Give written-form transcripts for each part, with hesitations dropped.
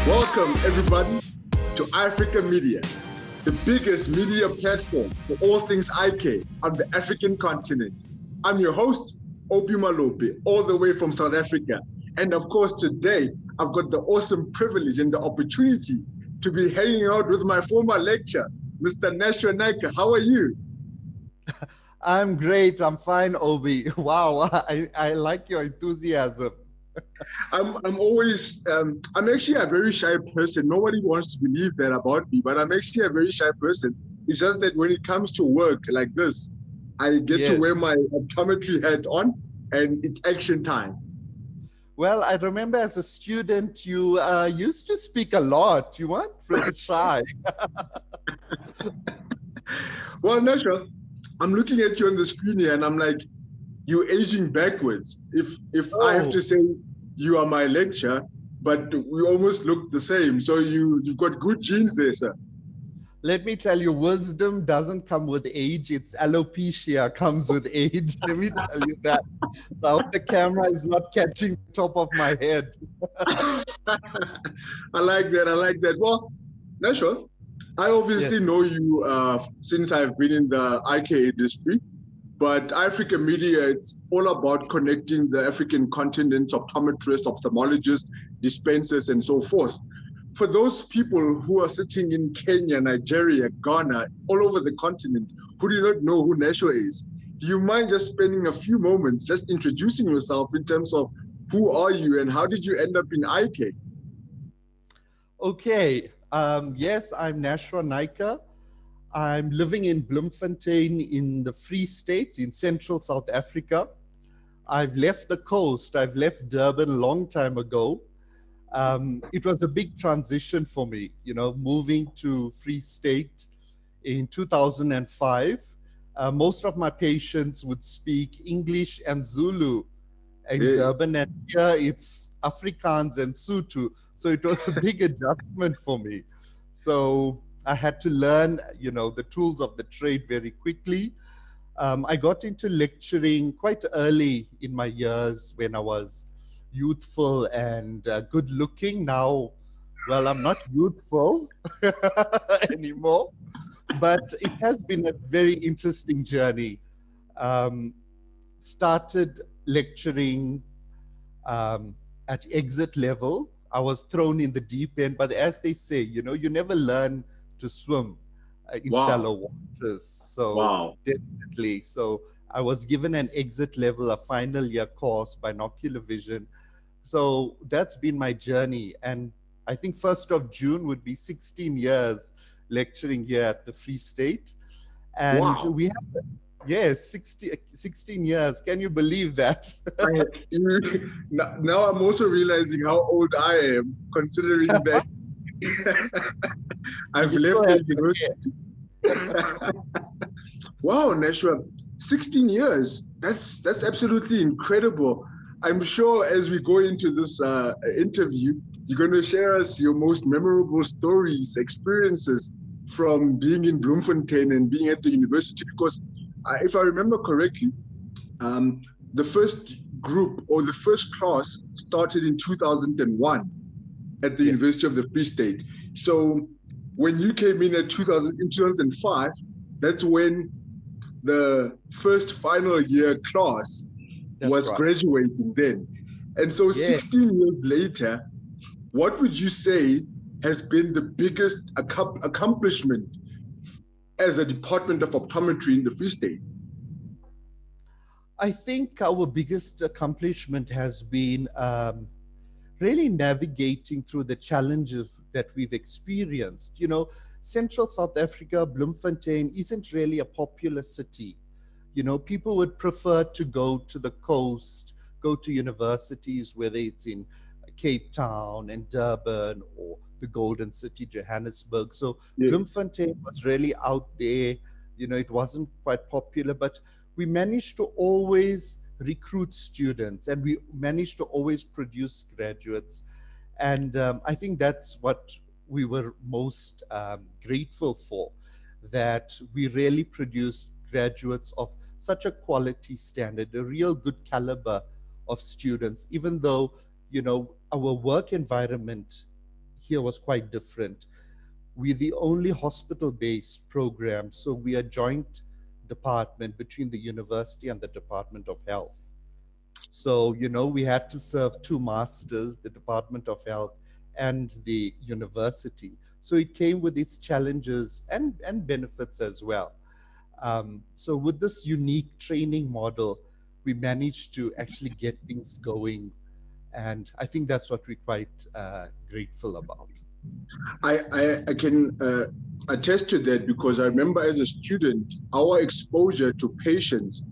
Welcome, everybody, to Africa Media, the biggest media platform for all things eye care on the African continent. I'm your host, Obi Malope, all the way from South Africa. And of course, today, I've got the awesome privilege and the opportunity to be hanging out with my former lecturer, Mr. Nashua Naicker. How are you? I'm great. I'm fine, Obi. Wow, I like your enthusiasm. I'm actually a very shy person. Nobody wants to believe that about me, but I'm actually a very shy person. It's just that when it comes to work like this, I get to Yes. wear my optometry hat on and it's action time. Well, I remember as a student, you used to speak a lot. You weren't really shy. Well, Nasha, I'm looking at you on the screen here and I'm like, you're aging backwards. If I have Oh, to say you are my lecturer, but we almost look the same. So you've got good genes there, sir. let me tell you, wisdom doesn't come with age. It's alopecia comes with age. Let me tell you that. So I hope the camera is not catching the top of my head. I like that. I like that. Well, Nasha, I Yes, obviously know you since I've been in the eye care industry, but Africa Media, it's all about connecting the African continent's optometrists, ophthalmologists, dispensers, and so forth. For those people who are sitting in Kenya, Nigeria, Ghana, all over the continent, who do not know who Nashua is, do you mind just spending a few moments just introducing yourself in terms of who are you and how did you end up in eye care? okay. Yes, I'm Nashua Naicker. I'm living in Bloemfontein in the Free State in central South Africa. I've left the coast. I've left Durban a long time ago. It was a big transition for me, moving to Free State in 2005. Most of my patients would speak English and Zulu in Yes. Durban, and here it's Afrikaans and Sotho. So it was a big adjustment for me. So I had to learn, the tools of the trade very quickly. I got into lecturing quite early in my years when I was youthful and good looking. Now, well, I'm not youthful anymore, but it has been a very interesting journey. Um, Started lecturing um, at exit level. I was thrown in the deep end, but as they say, you never learn to swim in Wow. shallow waters. So Wow. definitely. So I was given an exit level, a final year course, binocular vision. So that's been my journey. And I think 1st of June would be 16 years lecturing here at the Free State. And Wow. we have, yes, 16 years. Can you believe that? I, now I'm also realizing how old I am, considering that I've You still left have the your hair. university. Wow, Nashua, 16 years. That's absolutely incredible. I'm sure as we go into this interview, you're going to share us your most memorable stories, experiences from being in Bloemfontein and being at the university. Because if I remember correctly, um, the first group or the first class started in 2001 at the Yes, University of the Free State. So when you came in at 2005, that's when the first final year class that's was right. graduating then. And so Yeah, 16 years later, what would you say has been the biggest accomplishment as a department of optometry in the Free State? I think our biggest accomplishment has been really navigating through the challenges that we've experienced. Central South Africa, Bloemfontein, isn't really a popular city. People would prefer to go to the coast, go to universities, whether it's in Cape Town and Durban or the Golden City, Johannesburg. So Yes. Bloemfontein was really out there. It wasn't quite popular, but we managed to always recruit students and we managed to always produce graduates. And I think that's what we were most grateful for, that we really produced graduates of such a quality standard, a real good caliber of students, even though, our work environment here was quite different. We're the only hospital-based program, so we are joint department between the university and the Department of Health. So, we had to serve two masters, the Department of Health and the university. So it came with its challenges and benefits as well. So with this unique training model, we managed to actually get things going. And I think that's what we're quite grateful about. I can attest to that, because I remember as a student, our exposure to patients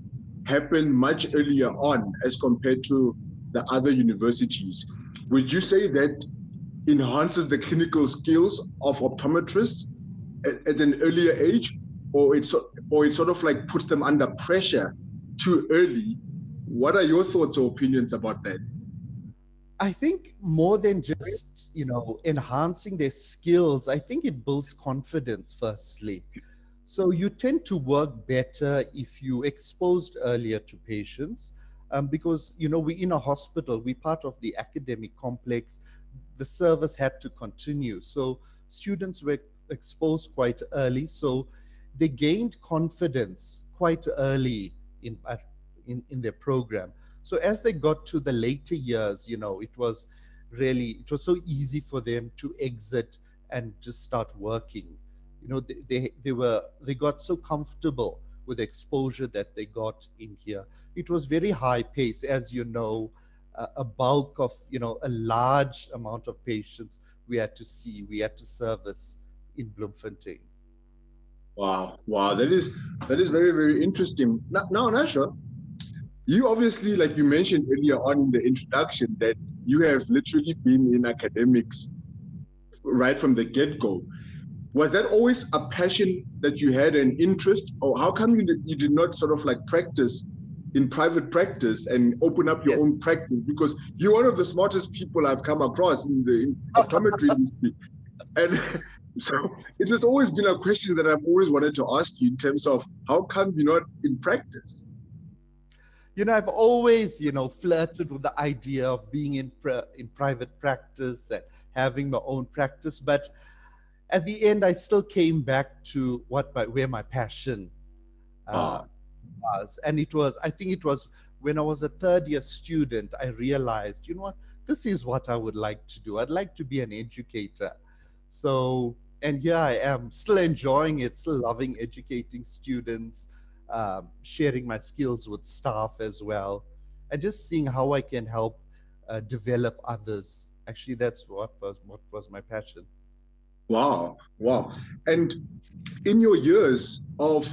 happened much earlier on as compared to the other universities. Would you say that enhances the clinical skills of optometrists at an earlier age, or it sort of like puts them under pressure too early? What are your thoughts or opinions about that? I think more than just, enhancing their skills, I think it builds confidence firstly. So you tend to work better if you exposed earlier to patients, because, we're in a hospital, we're part of the academic complex, the service had to continue. So students were exposed quite early, so they gained confidence quite early in their program. So as they got to the later years, it was so easy for them to exit and just start working. They got so comfortable with the exposure that they got in here. It was very high pace, as you know, a bulk of, a large amount of patients we had to service in Bloemfontein. Wow, that is very, very interesting. Now, Nashua, you obviously, like you mentioned earlier on in the introduction, that you have literally been in academics right from the get-go. Was that always a passion that you had, an interest, or how come you did not sort of like practice in private practice and open up your own practice? Because you're one of the smartest people I've come across in the optometry industry. And so it has always been a question that I've always wanted to ask you, in terms of how come you're not in practice? I've always, flirted with the idea of being in private practice and having my own practice, but at the end, I still came back to where my passion was. And I think it was when I was a third year student, I realized, what, this is what I would like to do. I'd like to be an educator. So, and here I am, still enjoying it, still loving educating students, sharing my skills with staff as well, and just seeing how I can help develop others. Actually, that's what was my passion. Wow. And in your years of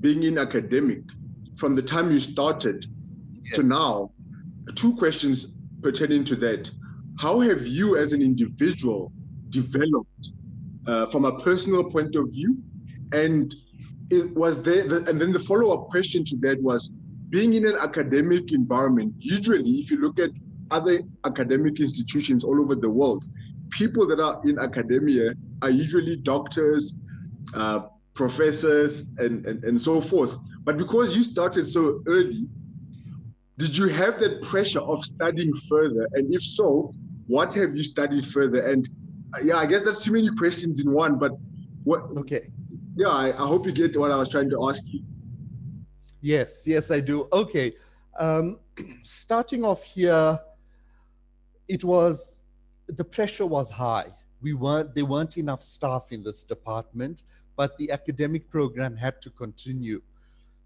being in academic, from the time you started to now, two questions pertaining to that. How have you as an individual developed from a personal point of view? And and then the follow-up question to that was, being in an academic environment, usually if you look at other academic institutions all over the world, people that are in academia are usually doctors, professors, and so forth. But because you started so early, did you have that pressure of studying further? And if so, what have you studied further? And I guess that's too many questions in one, but what? Okay. Yeah, I hope you get what I was trying to ask you. Yes, I do. Okay. Starting off here, the pressure was high. There weren't enough staff in this department, but the academic program had to continue.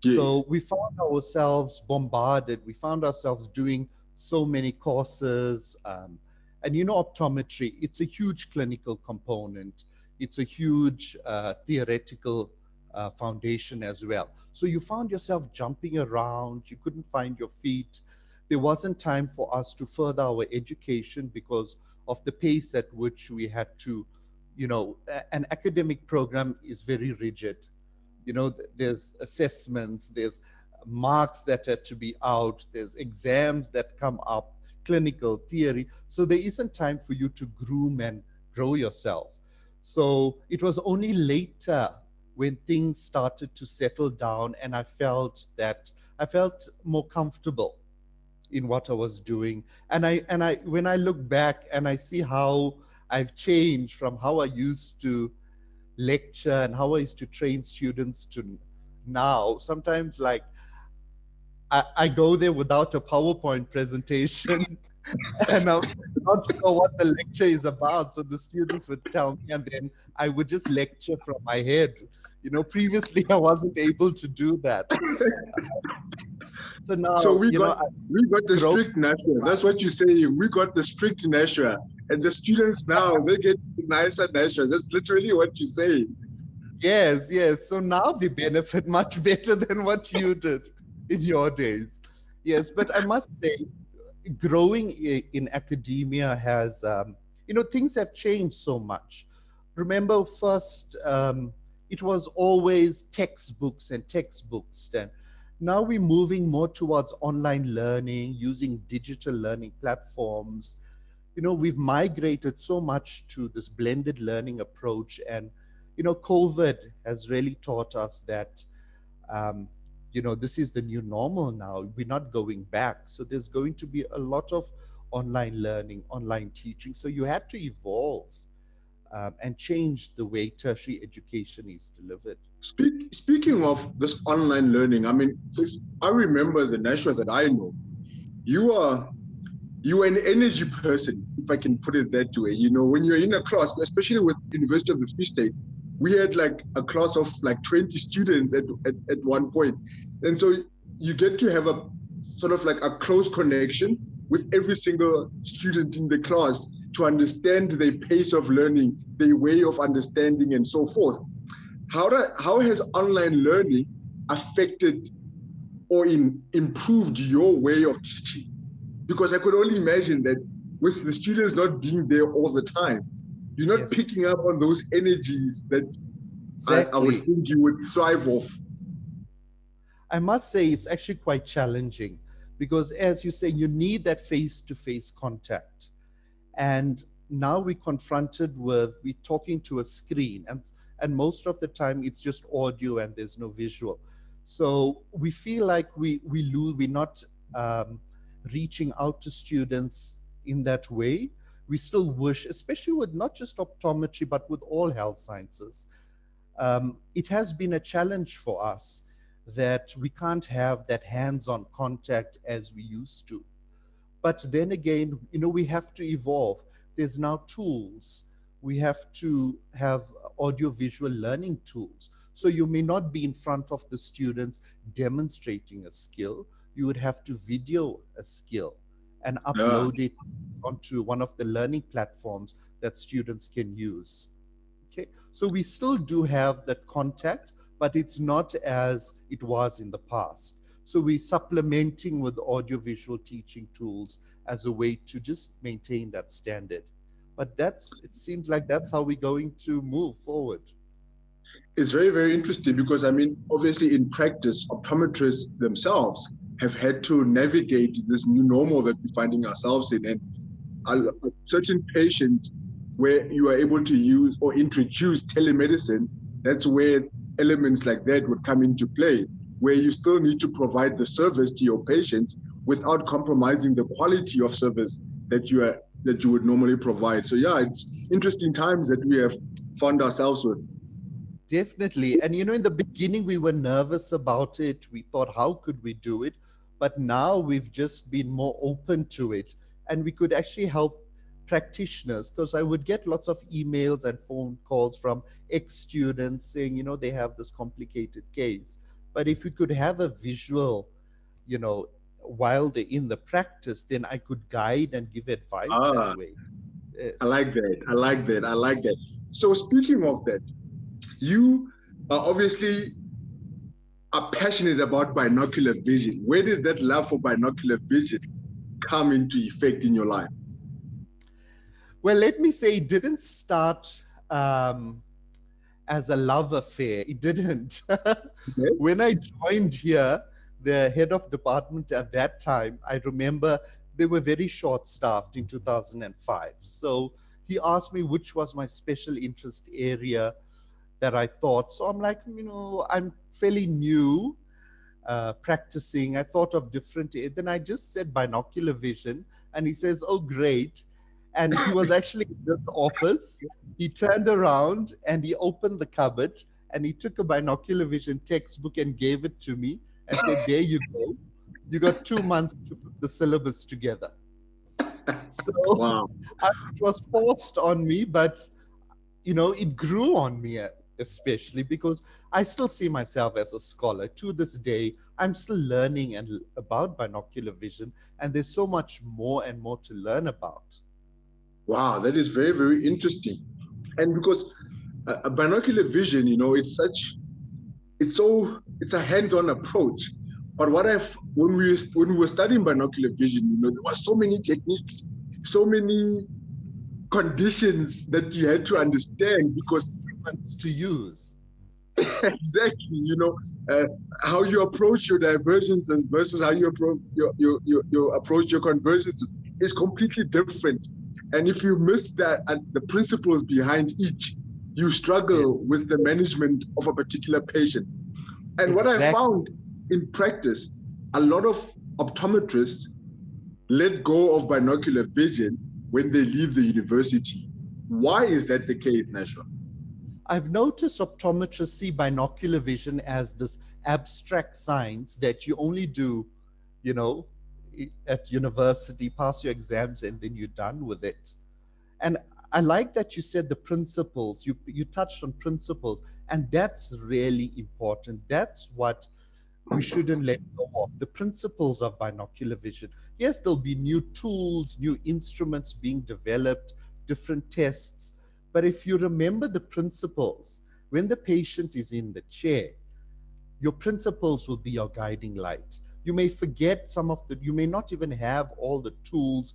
Yes. So we found ourselves bombarded. We found ourselves doing so many courses. And optometry, it's a huge clinical component. It's a huge theoretical foundation as well. So you found yourself jumping around. You couldn't find your feet. There wasn't time for us to further our education because of the pace at which we had to, an academic program is very rigid. There's assessments, there's marks that had to be out, there's exams that come up, clinical theory. So there isn't time for you to groom and grow yourself. So it was only later when things started to settle down and I felt more comfortable in what I was doing. And when I look back and I see how I've changed from how I used to lecture and how I used to train students to now. Sometimes, like, I go there without a PowerPoint presentation and I'm not sure what the lecture is about. So the students would tell me, and then I would just lecture from my head. Previously I wasn't able to do that. So So now, we got the grow. strict Nashua. That's what you're saying. We got the strict Nashua. And the students now, they get nicer Nashua. That's literally what you're saying. Yes, yes. So now they benefit much better than what you did in your days. Yes, but I must say, growing in academia has, things have changed so much. Remember, first, it was always textbooks and textbooks. And now we're moving more towards online learning, using digital learning platforms. We've migrated so much to this blended learning approach. And, COVID has really taught us that, um, this is the new normal now. We're not going back. So there's going to be a lot of online learning, online teaching. So you had to evolve and change the way tertiary education is delivered. Speaking of this online learning, I mean, if I remember the Nashuas that I know, you are an energy person, if I can put it that way. When you're in a class, especially with University of the Free State, we had like a class of like 20 students at one point. And so you get to have a sort of like a close connection with every single student in the class to understand their pace of learning, their way of understanding, and so forth. How has online learning affected or improved your way of teaching? Because I could only imagine that with the students not being there all the time, you're not Yes. picking up on those energies that Exactly. I would think you would thrive off. I must say it's actually quite challenging because, as you say, you need that face-to-face contact. And now we're confronted with, we're talking to a screen, and most of the time it's just audio and there's no visual. So we feel like we're not reaching out to students in that way. We still wish, especially with not just optometry, but with all health sciences, it has been a challenge for us that we can't have that hands-on contact as we used to. But then again, we have to evolve. There's now tools. We have to have audio-visual learning tools. So you may not be in front of the students demonstrating a skill. You would have to video a skill and upload it onto one of the learning platforms that students can use. Okay, so we still do have that contact, but it's not as it was in the past. So we're supplementing with audiovisual teaching tools as a way to just maintain that standard. But it seems like that's how we're going to move forward. It's very, very interesting because, I mean, obviously in practice, optometrists themselves have had to navigate this new normal that we're finding ourselves in. And certain patients where you are able to use or introduce telemedicine, that's where elements like that would come into play, where you still need to provide the service to your patients without compromising the quality of service that you would normally provide. So yeah, it's interesting times that we have found ourselves with. Definitely. And in the beginning, we were nervous about it. We thought, how could we do it? But now we've just been more open to it. And we could actually help practitioners, because I would get lots of emails and phone calls from ex-students saying, they have this complicated case. But if we could have a visual, while they're in the practice, then I could guide and give advice that way. Yes. I like that. So speaking of that, you are obviously are passionate about binocular vision. Where did that love for binocular vision come into effect in your life? Well, let me say it didn't start as a love affair. It didn't. Okay. When I joined here, the head of department at that time, I remember they were very short-staffed in 2005. So he asked me which was my special interest area that I thought. So I'm like, I'm fairly new practicing. I thought of different. Then I just said binocular vision, and he says, "Oh, great." And he was actually in this office. He turned around and he opened the cupboard and he took a binocular vision textbook and gave it to me and said, "There you go. You got 2 months to put the syllabus together." So Wow. it was forced on me, but it grew on me, especially because I still see myself as a scholar. To this day, I'm still learning about binocular vision, and there's so much more and more to learn about. Wow, that is very, very interesting. And because a binocular vision, it's a hands-on approach. But when we were studying binocular vision, there were so many techniques, so many conditions that you had to understand because Instruments to use. exactly, uh, how you approach your divergences versus how you approach your approach your convergences is completely different. And if you miss that and the principles behind each, you Yeah, struggle with the management of a particular patient. And what I exactly. found in practice, a lot of optometrists let go of binocular vision when they leave the university. Why is that the case, Nashua? I've noticed optometrists see binocular vision as this abstract science that you only do, you know, at university, pass your exams, and then you're done with it. And I like that you said the principles. You touched on principles, and that's really important. That's what we shouldn't let go of. The principles of binocular vision. Yes, there'll be new tools, new instruments being developed, different tests. But if you remember the principles, when the patient is in the chair, your principles will be your guiding light. You may forget you may not even have all the tools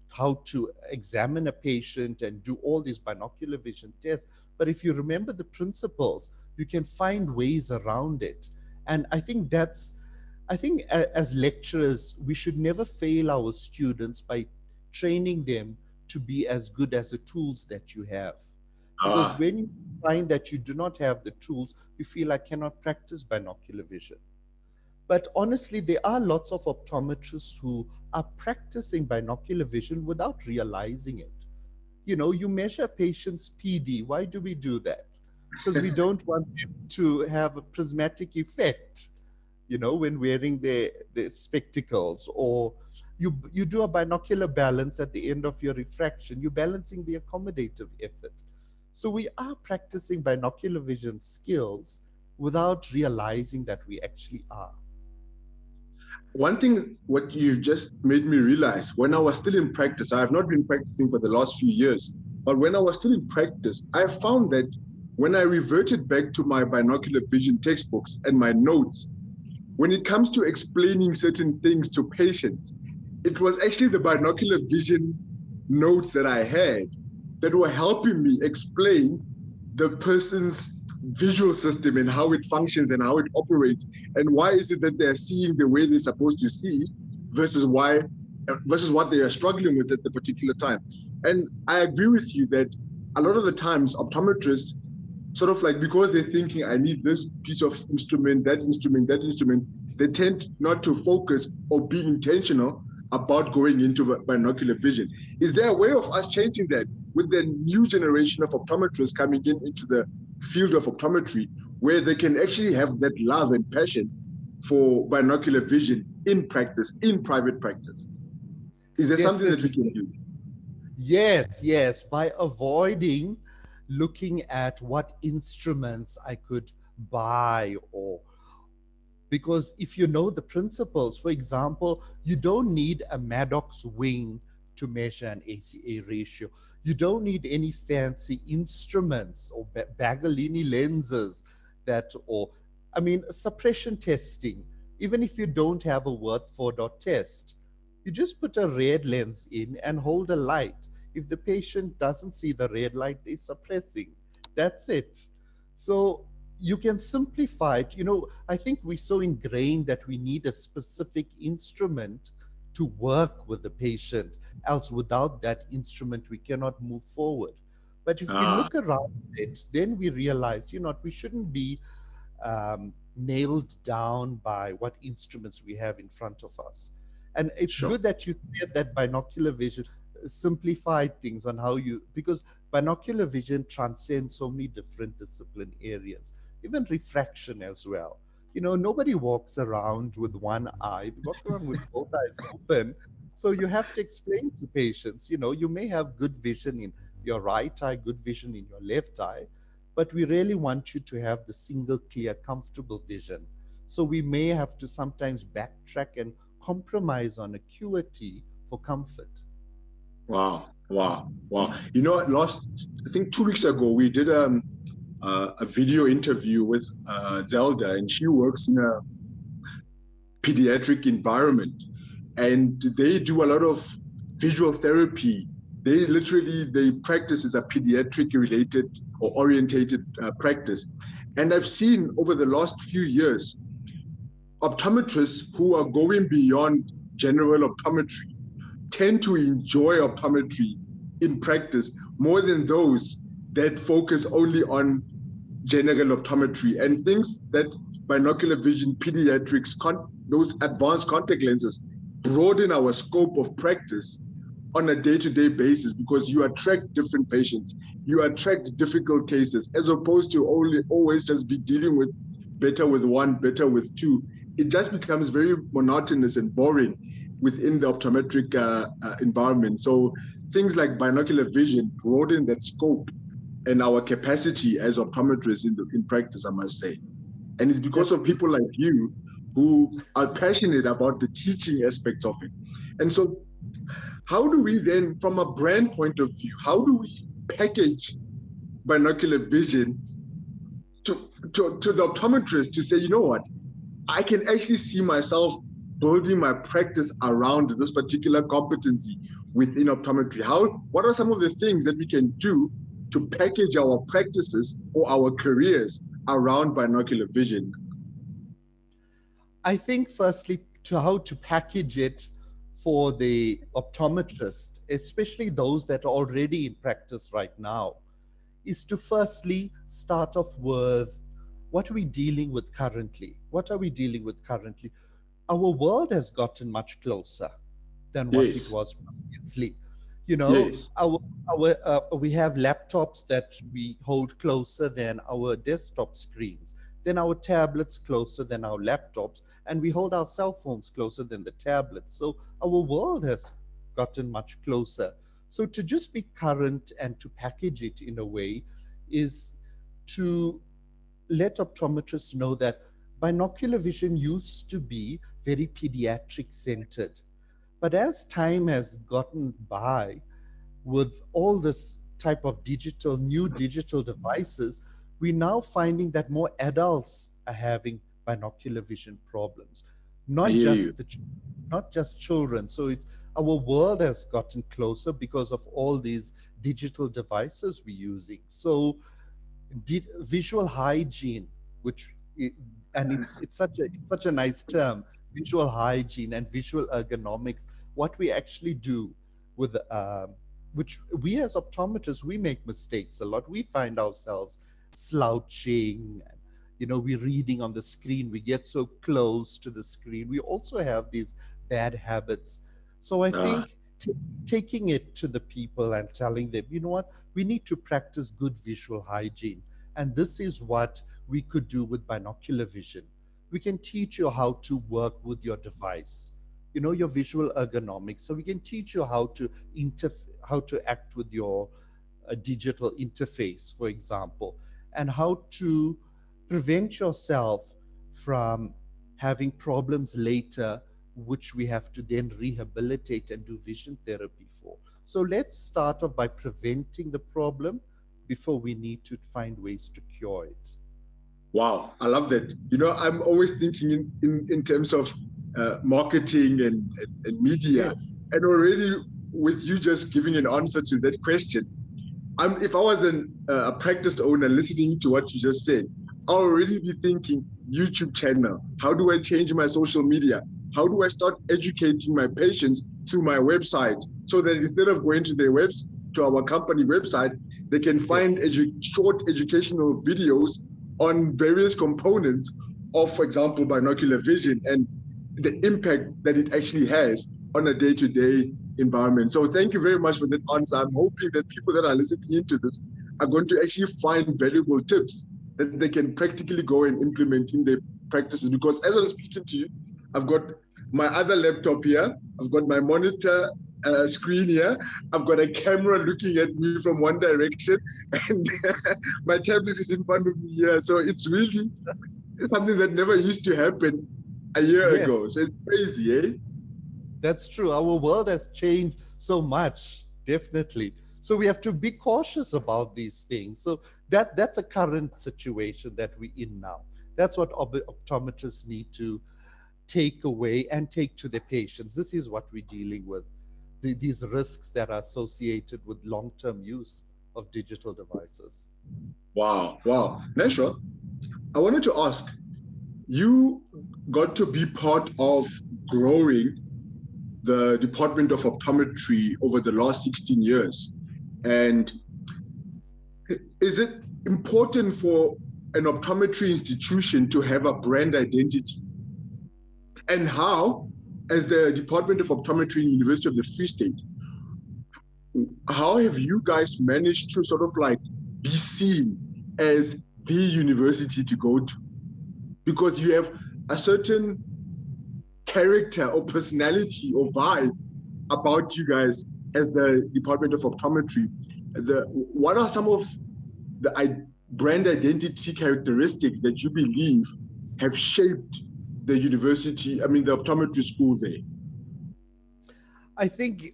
how to examine a patient and do all these binocular vision tests. But if you remember the principles, you can find ways around it. And I think as lecturers, we should never fail our students by training them to be as good as the tools that you have. Because Ah, when you find that you do not have the tools, you feel I cannot practice binocular vision. But honestly, there are lots of optometrists who are practicing binocular vision without realizing it. You measure patients' PD. Why do we do that? Because we don't want them to have a prismatic effect, when wearing their spectacles, or you do a binocular balance at the end of your refraction. You're balancing the accommodative effort. So we are practicing binocular vision skills without realizing that we actually are. one thing, what you've just made me realize, when I was still in practice, I have not been practicing for the last few years, but when I was still in practice, I found that when I reverted back to my binocular vision textbooks and my notes, when it comes to explaining certain things to patients, it was actually the binocular vision notes that I had that were helping me explain the person's visual system and how it functions and how it operates and why is it that they're seeing the way they're supposed to see versus what they are struggling with at the particular time. And I agree with you that a lot of the times optometrists sort of like, because they're thinking I need this piece of instrument, that instrument, they tend not to focus or be intentional about going into binocular vision. Is there a way of us changing that with the new generation of optometrists coming into the field of optometry, where they can actually have that love and passion for binocular vision in practice, in private practice? Is there something that we can Definitely. do? Yes, yes. By avoiding looking at what instruments I could buy, or because if you know the principles, for example, you don't need a Maddox wing to measure an ACA ratio. You don't need any fancy instruments or Bagolini lenses or I mean, suppression testing. Even if you don't have a Worth 4 dot test, you just put a red lens in and hold a light. If the patient doesn't see the red light, they're suppressing. That's it. So you can simplify it. I think we're so ingrained that we need a specific instrument to work with the patient, else without that instrument, we cannot move forward. But if we Ah, look around it, then we realize, we shouldn't be nailed down by what instruments we have in front of us. And it's sure. good that you said that binocular vision. simplified things on how you, because binocular vision transcends so many different discipline areas, even refraction as well. Nobody walks around with one eye, they walk around with both eyes open. So you have to explain to patients, you may have good vision in your right eye, good vision in your left eye, but we really want you to have the single, clear, comfortable vision. So we may have to sometimes backtrack and compromise on acuity for comfort. Wow, wow, wow. I think 2 weeks ago, we did a video interview with Zelda, and she works in a pediatric environment, and they do a lot of visual therapy. They practice as a pediatric related or orientated practice. And I've seen over the last few years, optometrists who are going beyond general optometry tend to enjoy optometry in practice more than those that focus only on general optometry, and things that binocular vision, pediatrics, those advanced contact lenses broaden our scope of practice on a day-to-day basis, because you attract different patients, you attract difficult cases, as opposed to always just be dealing with better with one, better with two. It just becomes very monotonous and boring within the optometric environment. So things like binocular vision broaden that scope and our capacity as optometrists in practice, I must say. And it's because of people like you who are passionate about the teaching aspects of it. And so how do we then, from a brand point of view, how do we package binocular vision to the optometrist to say, you know what, I can actually see myself building my practice around this particular competency within optometry? What are some of the things that we can do to package our practices or our careers around binocular vision? I think firstly, how to package it for the optometrist, especially those that are already in practice right now, is to firstly start off with, what are we dealing with currently? What are we dealing with currently? Our world has gotten much closer than what it was previously. Yes. We have laptops that we hold closer than our desktop screens, then our tablets closer than our laptops, and we hold our cell phones closer than the tablets. So our world has gotten much closer. So to just be current and to package it in a way is to let optometrists know that binocular vision used to be very pediatric centered. But as time has gotten by with all this type of new digital devices, we're now finding that more adults are having binocular vision problems, not just children. So our world has gotten closer because of all these digital devices we're using. So visual hygiene, it's such a nice term, visual hygiene and visual ergonomics. What we actually do with which we as optometrists, we make mistakes a lot. We find ourselves slouching, we're reading on the screen, we get so close to the screen. We also have these bad habits. So I think taking it to the people and telling them, you know what, we need to practice good visual hygiene. And this is what we could do with binocular vision. We can teach you how to work with your device, your visual ergonomics. So we can teach you how to act with your digital interface, for example, and how to prevent yourself from having problems later, which we have to then rehabilitate and do vision therapy for. So let's start off by preventing the problem before we need to find ways to cure it. Wow, I love that. I'm always thinking in terms of marketing and media. Yes. And already with you just giving an answer to that question, if I was a practice owner listening to what you just said, I'll already be thinking YouTube channel. How do I change my social media? How do I start educating my patients through my website, so that instead of going to our company website, they can find short educational videos on various components of, for example, binocular vision and the impact that it actually has on a day-to-day environment. So thank you very much for that answer. I'm hoping that people that are listening into this are going to actually find valuable tips that they can practically go and implement in their practices. Because as I'm speaking to you, I've got my other laptop here, I've got my monitor screen here, I've got a camera looking at me from one direction, and my tablet is in front of me here. So it's really something that never used to happen a year Yes, ago. So it's crazy, eh? that's true. Our world has changed so much, definitely. So we have to be cautious about these things. So that's a current situation that we're in now. That's what optometrists need to take away and take to their patients. This is what we're dealing with. These risks that are associated with long-term use of digital devices. Wow, wow. Nashua, I wanted to ask, you got to be part of growing the Department of Optometry over the last 16 years. And is it important for an optometry institution to have a brand identity? And how, as the Department of Optometry in the University of the Free State, how have you guys managed to sort of like be seen as the university to go to? Because you have a certain character or personality or vibe about you guys as the Department of Optometry. What are some of the brand identity characteristics that you believe have shaped the university, I mean, the optometry school there? I think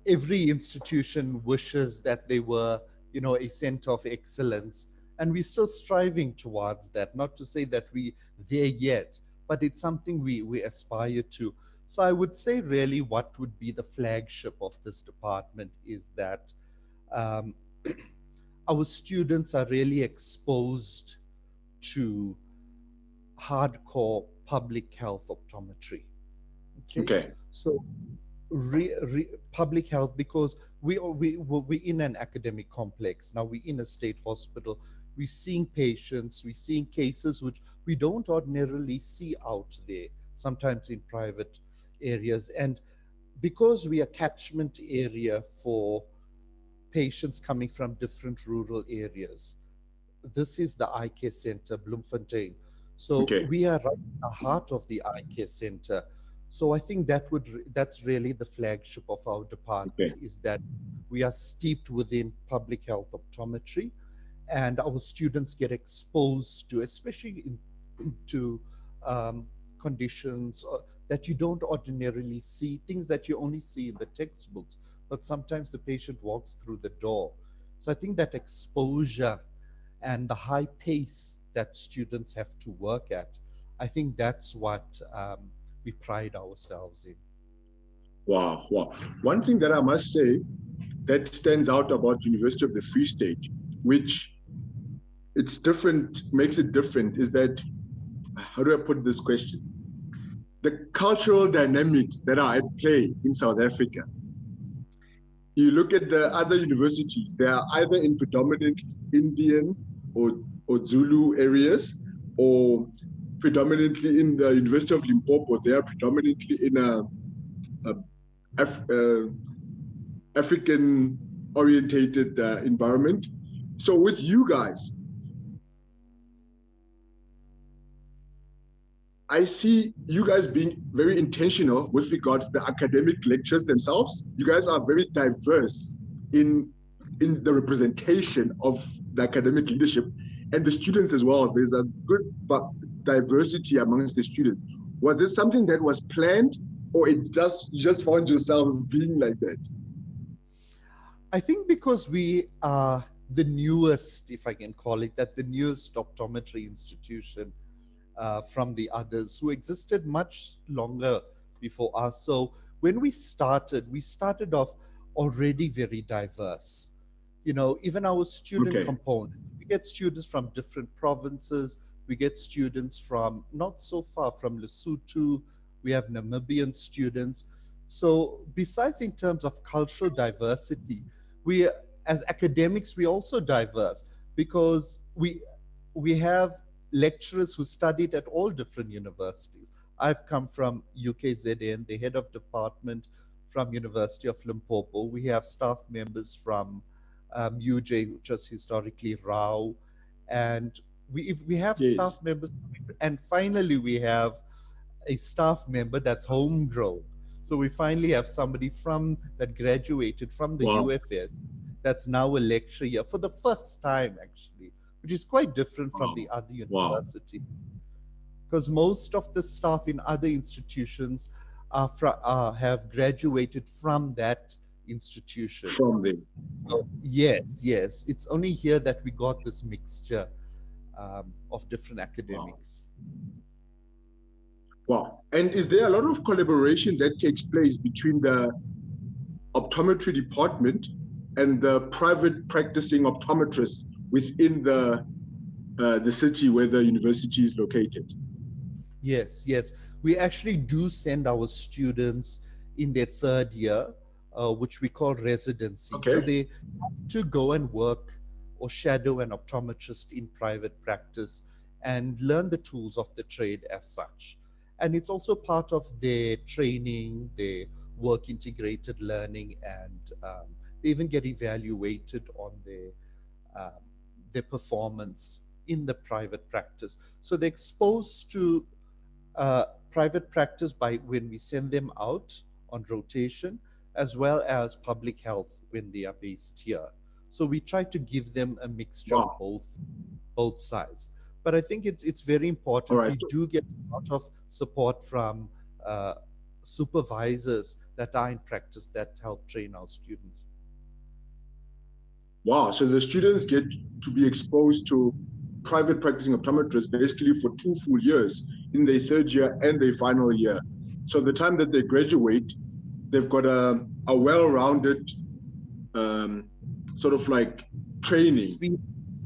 every institution wishes that they were, a center of excellence, and we're still striving towards that. Not to say that we're there yet, but it's something we aspire to. So I would say really what would be the flagship of this department is that um, our students are really exposed to hardcore public health optometry. Okay, Okay. so public health, because we're in an academic complex now, we're in a state hospital, we're seeing patients, we're seeing cases which we don't ordinarily see out there, sometimes in private areas. And because we are catchment area for patients coming from different rural areas, this is the eye care center, Bloemfontein. So Okay. we are right in the heart of the eye care center. So I think that's really the flagship of our department, Okay. is that we are steeped within public health optometry, and our students get exposed to, especially to um, conditions that you don't ordinarily see, things that you only see in the textbooks, but sometimes the patient walks through the door. So I think that exposure and the high pace that students have to work at, I think that's what we pride ourselves in. Wow. Wow. One thing that I must say that stands out about University of the Free State, which it's different, makes it different, is that, how do I put this question? The cultural dynamics that are at play in South Africa. You look at the other universities, they are either in predominantly Indian or Zulu areas, or predominantly in the University of Limpopo, they are predominantly in a African orientated environment. So with you guys, I see you guys being very intentional with regards to the academic lectures themselves. You guys are very diverse in the representation of the academic leadership and the students as well. There's a good diversity amongst the students. Was it something that was planned, or you just found yourselves being like that? I think because we are the newest, if I can call it that, the newest optometry institution from the others who existed much longer before us. So when we started off already very diverse. Even our student Okay. component, we get students from different provinces, we get students from not so far from Lesotho, we have Namibian students. So besides in terms of cultural diversity, we as academics, we also diverse because we have lecturers who studied at all different universities. I've come from UKZN, the head of department from University of Limpopo. We have staff members from UJ, which was historically Rao, and we have staff Yes. members, and finally we have a staff member that's homegrown. So we finally have somebody from that graduated from the Wow. UFS that's now a lecturer here for the first time, actually, which is quite different from Wow. the other Wow. university. Because most of the staff in other institutions have graduated from that institution. From there. So yes, it's only here that we got this mixture of different Wow. academics. Wow. And is there a lot of collaboration that takes place between the optometry department and the private practicing optometrists within the city where the university is located? Yes. We actually do send our students in their third year, which we call residency. So Okay. they have to go and work or shadow an optometrist in private practice and learn the tools of the trade as such. And it's also part of their training, their work integrated learning, and they even get evaluated on um, their performance in the private practice. So they're exposed to private practice by when we send them out on rotation, as well as public health when they are based here. So we try to give them a mixture of Wow. both sides. But I think it's very All important. right. We do get a lot of support from uh, supervisors that are in practice that help train our students. Wow. So the students get to be exposed to private practicing optometrists basically for 2 full years in their third year and their final year. So the time that they graduate, they've got a well-rounded sort of like training that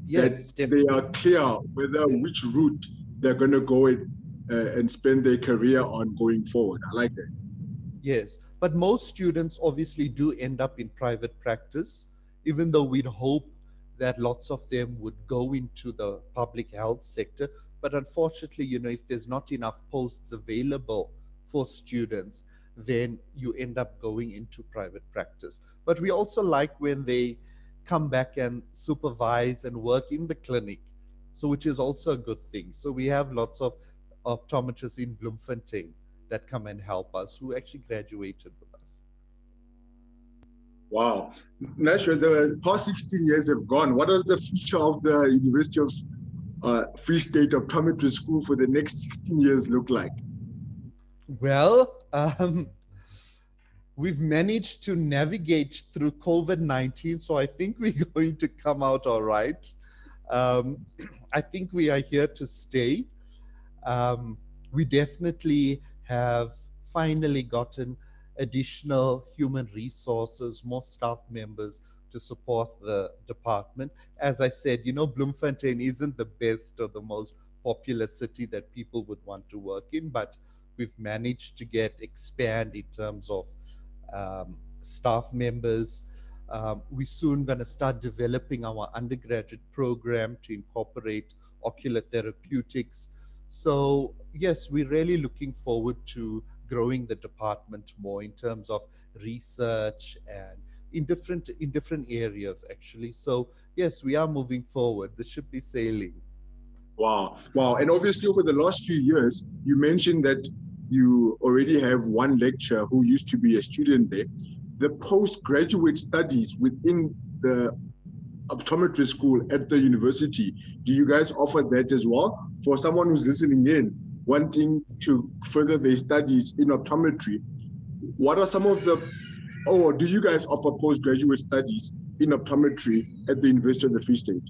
Yes, they definitely. are clear whether which route they're going to go and spend their career on going forward. I like that. Yes, but most students obviously do end up in private practice, even though we'd hope that lots of them would go into the public health sector. But unfortunately, if there's not enough posts available for students, then you end up going into private practice. But we also like when they come back and supervise and work in the clinic, so which is also a good thing. So we have lots of optometrists in Bloemfontein that come and help us who actually graduated with us. Wow. Nashua, the past 16 years have gone. What does the future of the University of Free State Optometry School for the next 16 years look like? Well, we've managed to navigate through COVID-19, so I think we're going to come out all right. Um, I think we are here to stay. We definitely have finally gotten additional human resources, more staff members to support the department. As I said, Bloemfontein isn't the best or the most popular city that people would want to work in, but we've managed to expand in terms of staff members. We're soon going to start developing our undergraduate program to incorporate ocular therapeutics. So yes, we're really looking forward to growing the department more in terms of research and in different areas actually. So yes, we are moving forward. The ship is sailing. Wow. Wow. And obviously, over the last few years, you mentioned that you already have one lecturer who used to be a student there. The postgraduate studies within the optometry school at the university, do you guys offer that as well? For someone who's listening in, wanting to further their studies in optometry, what are some of or do you guys offer postgraduate studies in optometry at the University of the Free State?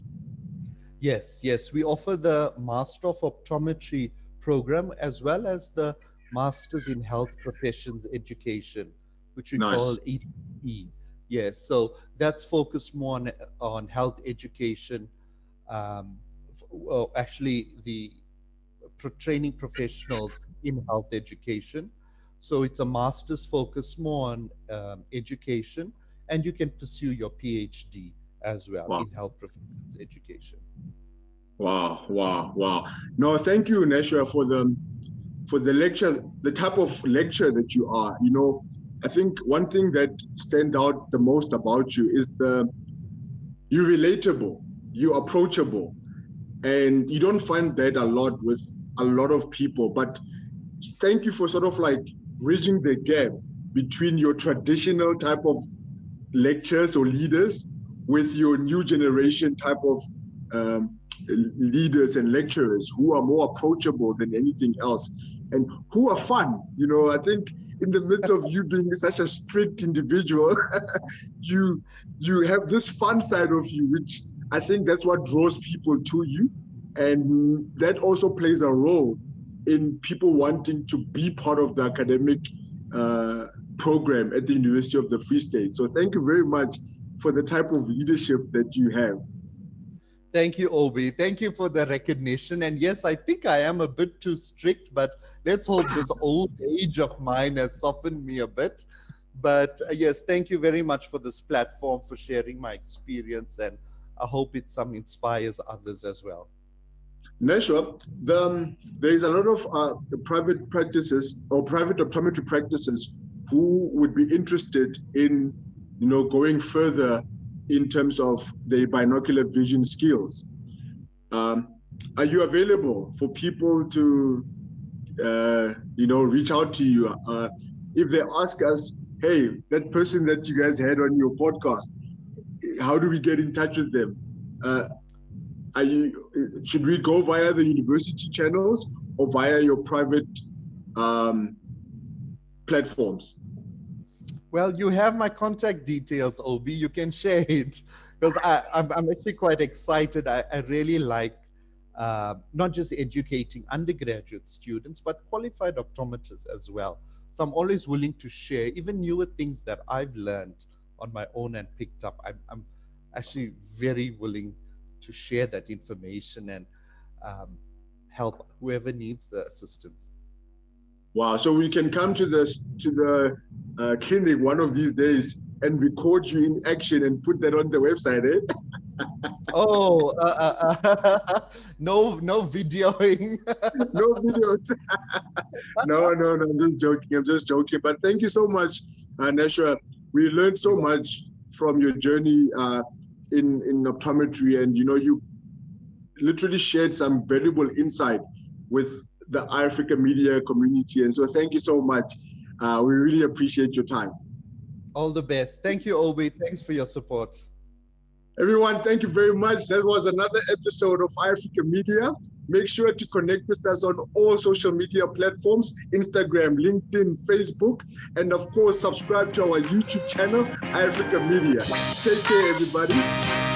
Yes, we offer the Master of Optometry program as well as the Masters in Health Professions Education, which we call Nice. ATE. Yes, so that's focused more on health education. Well, actually, the training professionals in health education. So it's a master's focused more on education, and you can pursue your PhD as well Wow. in health professions education. Wow, wow, wow. No, thank you, Nashua, for the lecture, the type of lecture that you are. I think one thing that stands out the most about you is you're relatable, you're approachable, and you don't find that a lot with a lot of people. But thank you for sort of like bridging the gap between your traditional type of lectures or leaders with your new generation type of leaders and lecturers who are more approachable than anything else and who are fun. You know, I think in the midst of you being such a strict individual, you have this fun side of you, which I think that's what draws people to you. And that also plays a role in people wanting to be part of the academic program at the University of the Free State. So thank you very much for the type of leadership that you have. Thank you, Obi. Thank you for the recognition. And yes, I think I am a bit too strict, but let's hope this old age of mine has softened me a bit. But yes, thank you very much for this platform, for sharing my experience, and I hope it inspires others as well. Nashua, there is a lot of private practices or private optometry practices who would be interested in, you know, going further in terms of their binocular vision skills. Are you available for people to, you know, reach out to you if they ask us, hey, that person that you guys had on your podcast, how do we get in touch with them? Should we go via the university channels or via your private platforms? Well, you have my contact details, Obi. You can share it because I'm actually quite excited. I really like not just educating undergraduate students, but qualified optometrists as well. So I'm always willing to share even newer things that I've learned on my own and picked up. I'm actually very willing to share that information and help whoever needs the assistance. Wow! So we can come to the clinic one of these days and record you in action and put that on the website, eh? Oh, no videoing. No videos. No, I'm just joking. But thank you so much, Nashua. We learned so much from your journey in optometry, and you know, you literally shared some valuable insight with the Africa media community. And so thank you so much. We really appreciate your time. All the best. Thank you, Obi. Thanks for your support. Everyone, thank you very much. That was another episode of Africa Media. Make sure to connect with us on all social media platforms, Instagram, LinkedIn, Facebook, and of course, subscribe to our YouTube channel, Africa Media. Take care, everybody.